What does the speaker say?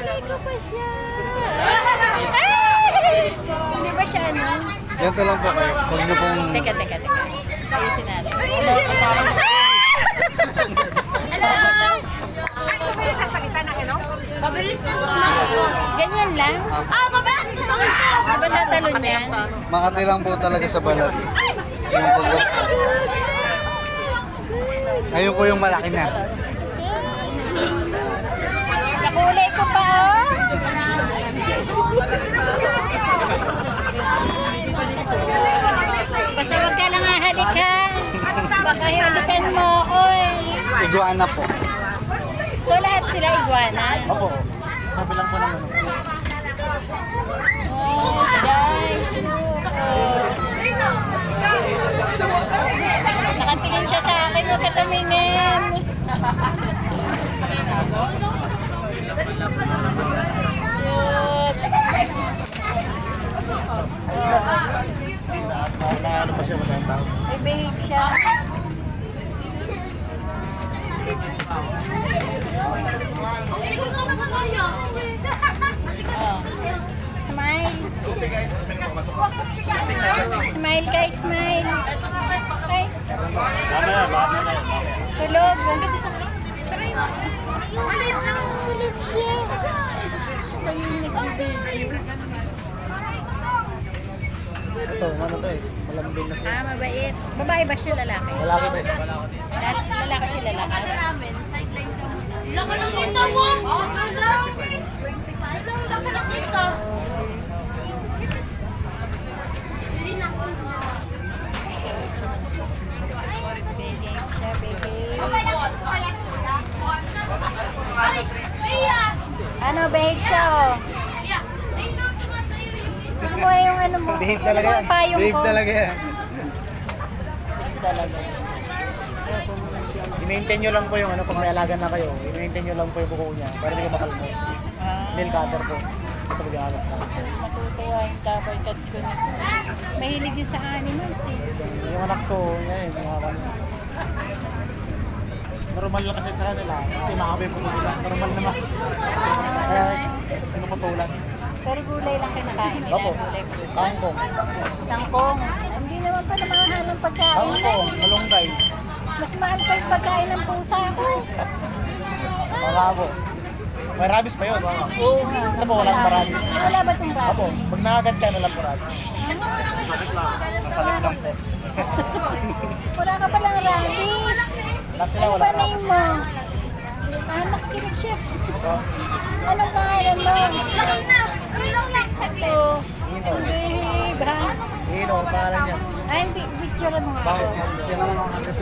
ko pa siya. Ay! Hindi ba siya ano? Ganito lang po kayo. Huwag niyo pong... Teka. Ayusin natin. Ano ba yung sasalita ng ano? Mabilis na ito. Ganyan lang. Mabilis na ito. Diba natalon yan? Makati lang po talaga sa balat. Yung pag... Ayun po yung malaki na. Nakulay ko pa oh. Basta wag ka lang hahalik ha. Baka halikan mo, oy. Iguana po. So lahat sila iguana? Opo. Sabi lang po naman. Oh, guys. Nakatingin siya sa akin, huwag ka tumingin. Ano pa siya matanda? May behave siya. Oh. Smile. Smile kay smile. Ay. Tulog. Tulog siya. Tahimik ang baby. Ito, ano to eh. Malambing na siya. Ah, mabait. Babae ba siya lalaki? Lalaki ba eh? Lalaki siya lalaki. Laka ng isa mo! Laka ng isa! Behave siya, behave. Ano, behave siya oh. Gusto mo yung ano mo? Behave talaga yan. Payong Behave ko. talaga yan. Behave talaga. I-maintain nyo lang po yung ano, pag may alaga na kayo, i-maintain nyo lang po yung buko niya para hindi ka makalmo. Ah, Nail cutter po. Ito mag-aalat na. natutuwa yung cowboy cats ko na. Mahilig yun sa animals eh. Yung anak ko, ngayon, mga kanya. Normal lang kasi sa kanila, kasi makabay po nila. Normal naman. Kaya, pinuputulan. Pero gulay lang kinakain nila. Opo, Gulay prutas. kangkong. Tangkong. Hindi naman pala mahal ng pagkain. Kangkong, malunggay. Mas mahal pa yung pagkain ng pusa ko. Marabo. May rabies pa yun. Oo nga. Ito po, walang rabies. Wala ba itong Apo, rabies? pag nakagat ka, walang rabies. Masakit lang po. Wala ka palang rabies. Lahat sila Ano wala ba name mo? Ah, nakikinig siya. Anong pangalan mo? Ito. Ino. Behave, ha? Ino, ang pangalan niya. Ay, picture mo nga ako. Bakit? Yan naman ang kasi.